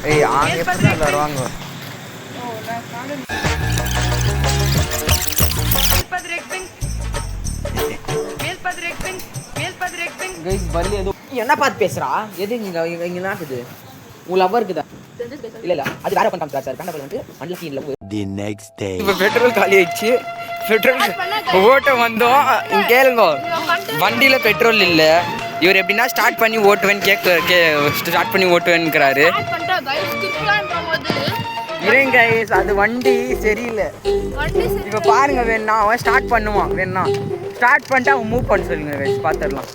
ஏய் ஆங்க எப்ப வருவாங்க கைஸ் பல்லி ஏதோ என்ன பார்த்து பேசுறா எது இங்க இங்க நாக்குது உன் லவர் இருக்குதா இல்ல அது வேற பண்ணாம சார் கண்ண வந்து அன்லக்கி இல்ல தி நெக்ஸ்ட் டே இப்ப பெட்ரோல் காலி ஆயிடுச்சு பெட்ரோல் ஓட்ட வந்தோம் இங்க கேளுங்க வண்டியில பெட்ரோல் இல்ல இவர் எப்படின்னா ஸ்டார்ட் பண்ணி ஓட்டுவேன்னு ஸ்டார்ட் பண்ணி ஓட்டுவேன்னுக்கிறாரு இருங்க கைஸ் அது வண்டி சரியில்லை இப்ப பாருங்க வேணா அவன் ஸ்டார்ட் பண்ணுவான் வேணா ஸ்டார்ட் பண்ணிட்டு அவன் மூவ் பண்ண சொல்லுங்க கைஸ் பாத்துடலாம்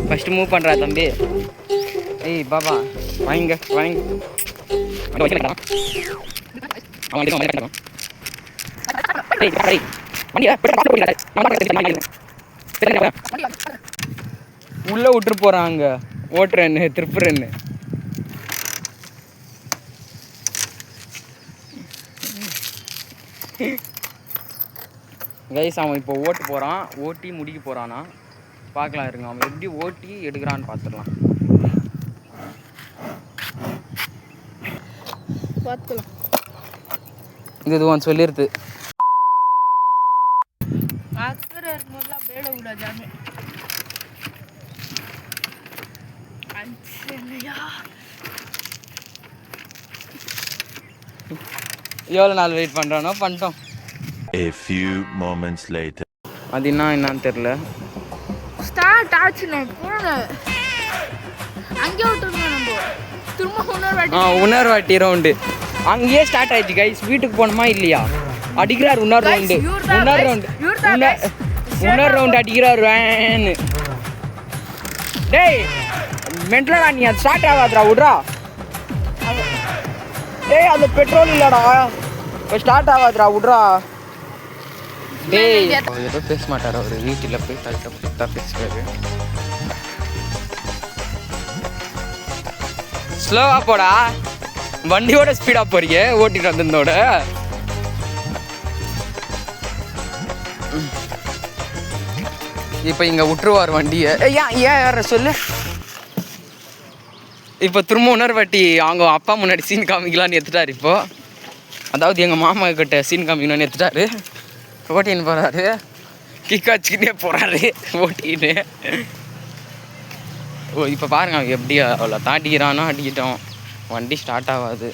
ஃபர்ஸ்ட் மூவ் பண்றா தம்பி ஏய் பாபா வாங்க வாங்க உள்ள விட்டு போறாங்க ஓட்டுறேன்னு திருப்புறேன்னு கைஸ் அவன் இப்போ ஓட்டு போகிறான் ஓட்டி முடிக்க போகிறானா பார்க்கலாம் இருங்க அவன் எப்படி ஓட்டி எடுக்கிறான்னு பார்த்துடலாம் பார்த்துக்கலாம் இது இதுவான் சொல்லிடுது எவ்வளோ நாள் வெயிட் பண்ணுறானோ பண்ணிட்டோம் A few moments later அது என்னன்னு தெரியல ஸ்டார்ட் ஆச்சு நான் போறேன் அங்கே விட்டுருந்தோம் நம்ம திரும்ப இன்னொரு வாட்டி ரவுண்டு அங்கேயே ஸ்டார்ட் ஆயிடுச்சு கைஸ் வீட்டுக்கு போகணுமா இல்லையா அடிக்கிறார் இன்னொரு ரவுண்டு அடிக்கிறார் வேன்னு டேய் மென்டலடா நீ அது ஸ்டார்ட் ஆகாதுடா விட்றா டேய் அது பெட்ரோல் இல்லடா ஸ்டார்ட் ஆகாதுடா விட்றா டேய் ஏதோ பேச மாட்டார் அவர் வீட்டில் போய் தள்ளிட்ட பேசுவாரு ஸ்லோவா போடா வண்டியோட ஸ்பீடா போறீங்க ஓட்டிட்டு வந்ததோட இப்போ இங்க விட்டுருவார் வண்டியை ஏன் சொல்லு இப்போ திரும்ப இன்னொரு வாட்டி அவங்க அப்பா முன்னாடி சீன் காமிக்கலான்னு எடுத்துட்டாரு இப்போ அதாவது எங்கள் மாமா கிட்ட சீன் காமிக்கலான்னு எடுத்துட்டாரு ஓட்டின்னு போகிறாரு கிக் வச்சுக்கிட்டே போகிறாரு ஓட்டின்னு ஓ இப்போ பாருங்க அவன் எப்படி அவ்வளோ தாண்டிக்கிறானோ அடிக்கிட்டோம் வண்டி ஸ்டார்ட் ஆகாது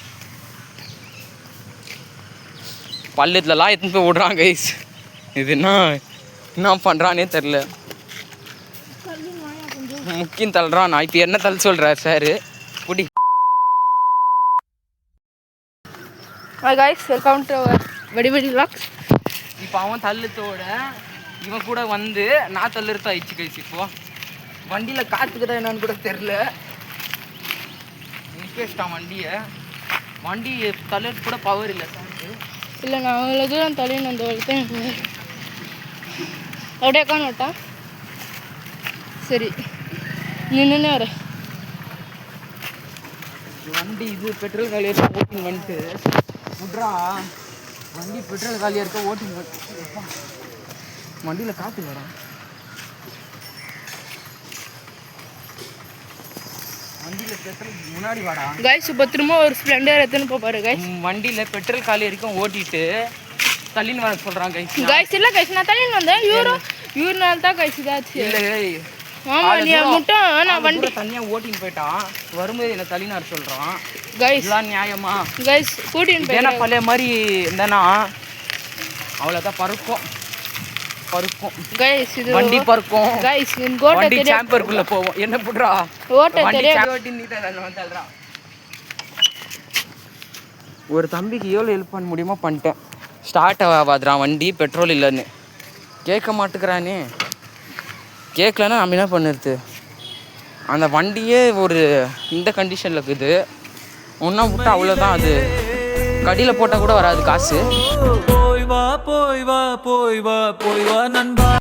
பள்ளத்துலலாம் எடுத்துன்னு போய் விட்றான் கைஸ் இது என்ன பண்ணுறானே தெரில முக்கியம் தள்ளுறான் நான் இப்போ என்ன தள்ள சொல்கிறார் சார் குடி கைஸ் வெல்கம் டு வெடி vlogs இப்போ அவன் தள்ளுத்தோட இவன் கூட வந்து நான் தள்ளுறது ஆயிடுச்சு கைஸ் இப்போ வண்டியில் காற்றுக்குதான் என்னன்னு கூட தெரில நிற்கேச்சிட்டான் வண்டி தள்ளுறது கூட பவர் இல்லை சார் இல்லை நான் அவ்வளோ தூரம் தள்ளின்னு அந்த வரைக்கும் அப்படியே உட்காந்து விட்டான் சரி நின்று வர வண்டி இது பெட்ரோல் காலியாக இருக்க ஓட்டிங் வந்துட்டு விட்றா வண்டி பெட்ரோல் காலியாக இருக்க ஓட்டிங் வண்டியில் காற்று வரான் வண்டியில் பெட்ரோல் முன்னாடி வாடா கைஸ் இப்போ திரும்ப ஒரு ஸ்ப்ளெண்டர் எடுத்துன்னு போப்பாரு கைஸ் வண்டியில் பெட்ரோல் காலி வரைக்கும் ஓட்டிட்டு தள்ளின்னு வர சொல்கிறான் கைஸ் இல்லை கைஸ் நான் தள்ளின்னு வந்தேன் இவருனால தான் கைஸ் இதாச்சு இல்லை ஆமாம் நீ மட்டும் நான் வண்டி தனியாக ஓட்டின்னு போயிட்டான் வரும்போது என்ன தள்ளின்னு வர சொல்கிறான் கைஸ் இதெல்லாம் நியாயமா கைஸ் கூட்டின்னு போய் ஏன்னா பழைய மாதிரி இருந்தேன்னா அவ்வளோதான் பறக்கும் கைஸ் இது வண்டி பறக்கும் கைஸ் இந்த கோட்டை வண்டி சாம்பருக்குள்ள போவோம் என்ன புட்றா ஓட்ட தெரியாது ஓட்டி நீட்டா தள்ளுறா ஒரு தம்பிக்கு எவ்வளோ ஹெல்ப் பண்ண முடியுமோ பண்ணிட்டேன் ஸ்டார்ட் ஆகாதுடா வண்டி பெட்ரோல் இல்லைன்னு கேட்க மாட்டேங்கிறானே கேட்கலன்னா நம்ம என்ன பண்ணுறது அந்த வண்டியே ஒரு இந்த கண்டிஷனில் இருக்குது ஒன்றா விட்டா அவ்வளோதான் அது கடியில் போட்டால் கூட வராது காசு போய் வா நண்பா